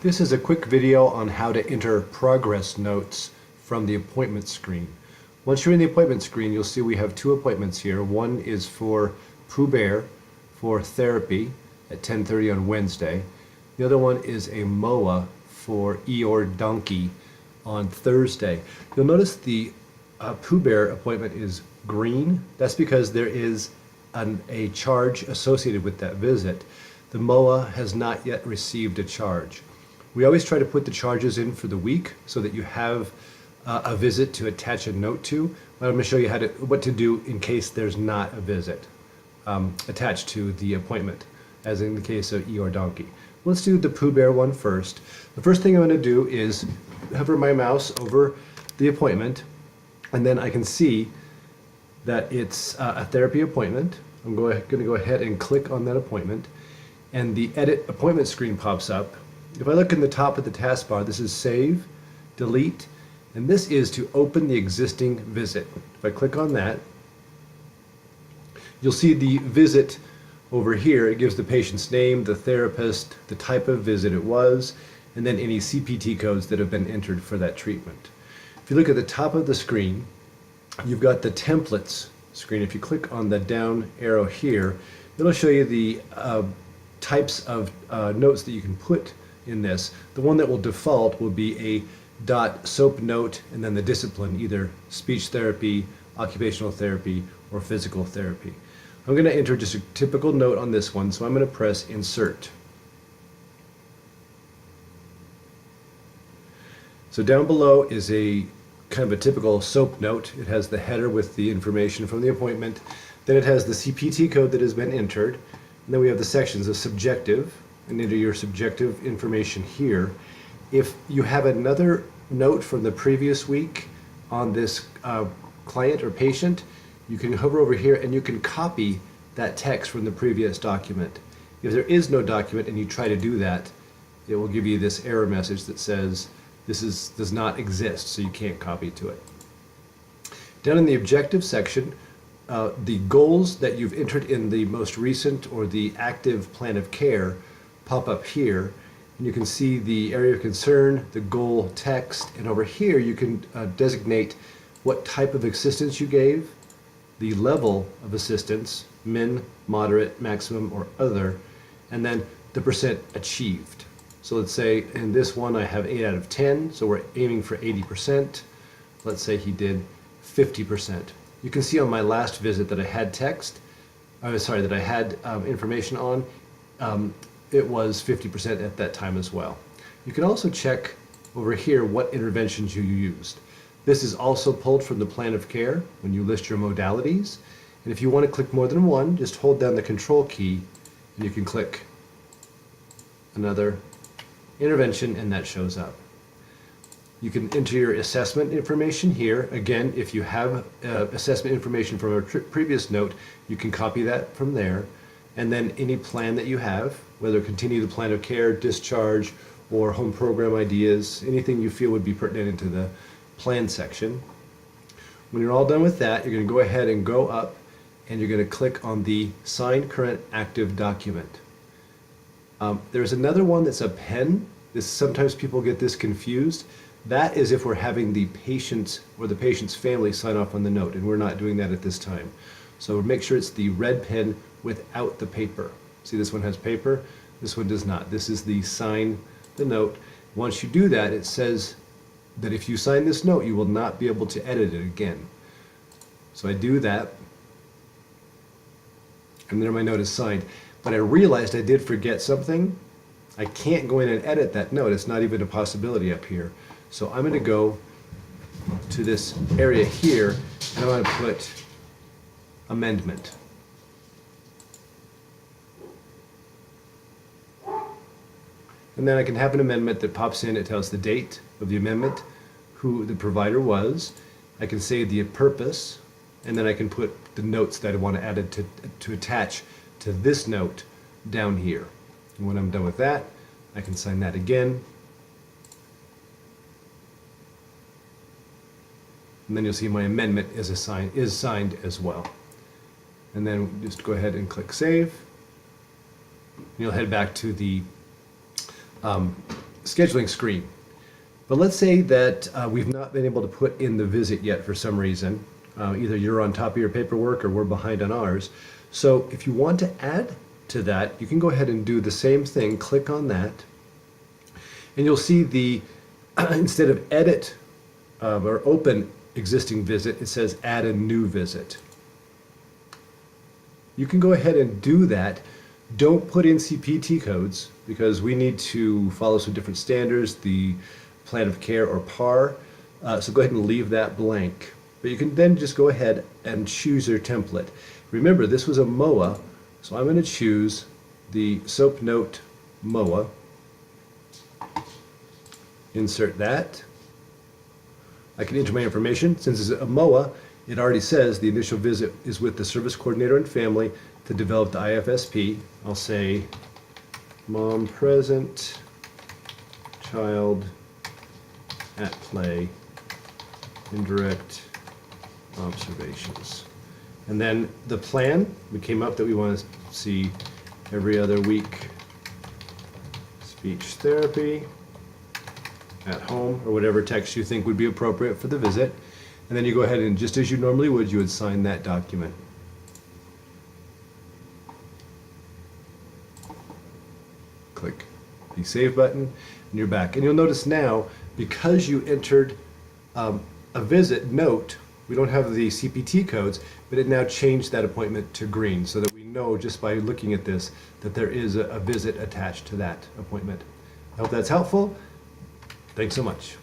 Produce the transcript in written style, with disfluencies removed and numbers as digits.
This is a quick video on how to enter progress notes from the appointment screen. Once you're in the appointment screen, you'll see we have two appointments here. One is for Pooh Bear for therapy at 10:30 on Wednesday. The other one is a MOA for Eeyore Donkey on Thursday. You'll notice the Pooh Bear appointment is green. That's because there is a charge associated with that visit. The MOA has not yet received a charge. We always try to put the charges in for the week so that you have a visit to attach a note to. But I'm going to show you what to do in case there's not a visit attached to the appointment, as in the case of Eeyore Donkey. Let's do the Pooh Bear one first. The first thing I'm going to do is hover my mouse over the appointment, and then I can see that it's a therapy appointment. I'm going to go ahead and click on that appointment, and the edit appointment screen pops up. If I look in the top of the taskbar, this is save, delete, and this is to open the existing visit. If I click on that, you'll see the visit over here. It gives the patient's name, the therapist, the type of visit it was, and then any CPT codes that have been entered for that treatment. If you look at the top of the screen, you've got the templates screen. If you click on the down arrow here, it'll show you the types of notes that you can put in this. The one that will default will be a .soap note and then the discipline, either speech therapy, occupational therapy, or physical therapy. I'm going to enter just a typical note on this one, so I'm going to press insert. So down below is a kind of a typical SOAP note. It has the header with the information from the appointment. Then it has the CPT code that has been entered. And then we have the sections of subjective, and enter your subjective information here. If you have another note from the previous week on this client or patient, you can hover over here and you can copy that text from the previous document. If there is no document and you try to do that, it will give you this error message that says this does not exist, so you can't copy to it. Down in the objective section, the goals that you've entered in the most recent or the active plan of care pop up here, and you can see the area of concern, the goal text, and over here you can designate what type of assistance you gave, the level of assistance, min, moderate, maximum, or other, and then the percent achieved. So let's say in this one I have 8 out of 10, so we're aiming for 80%. Let's say he did 50%. You can see on my last visit that I had that I had information on. It was 50% at that time as well. You can also check over here what interventions you used. This is also pulled from the plan of care when you list your modalities. And if you want to click more than one, just hold down the control key and you can click another intervention and that shows up. You can enter your assessment information here. Again, if you have assessment information from a previous note, you can copy that from there. And then any plan that you have, whether continue the plan of care, discharge, or home program ideas, anything you feel would be pertinent into the plan section. When you're all done with that, you're going to go ahead and go up and you're going to click on the Sign Current Active Document. There's another one that's a pen. Sometimes people get this confused. That is if we're having the patient or the patient's family sign off on the note, and we're not doing that at this time. So make sure it's the red pen without the paper. See, this one has paper, this one does not. This is the sign the note. Once you do that, it says that if you sign this note, you will not be able to edit it again. So I do that, and there my note is signed. But I realized I did forget something. I can't go in and edit that note. It's not even a possibility up here. So I'm going to go to this area here, and I'm going to put amendment. And then I can have an amendment that pops in. It tells the date of the amendment, who the provider was. I can say the purpose, and then I can put the notes that I want to add to attach to this note down here. And when I'm done with that, I can sign that again. And then you'll see my amendment is signed as well. And then just go ahead and click Save. And you'll head back to the scheduling screen. But let's say that we've not been able to put in the visit yet for some reason. Either you're on top of your paperwork or we're behind on ours. So if you want to add to that, you can go ahead and do the same thing. Click on that. And you'll see the, instead of edit or open existing visit, it says add a new visit. You can go ahead and do that. Don't put in CPT codes because we need to follow some different standards, the plan of care or PAR. So go ahead and leave that blank. But you can then just go ahead and choose your template. Remember, this was a MOA, so I'm going to choose the SOAP Note MOA. Insert that. I can enter my information. Since it's a MOA, it already says the initial visit is with the service coordinator and family to develop the IFSP. I'll say mom present, child at play, indirect observations. And then the plan, we came up that we want to see every other week speech therapy at home, or whatever text you think would be appropriate for the visit. And then you go ahead and, just as you normally would, you would sign that document. Click the Save button, and you're back. And you'll notice now, because you entered a visit note, we don't have the CPT codes, but it now changed that appointment to green so that we know just by looking at this that there is a visit attached to that appointment. I hope that's helpful. Thanks so much.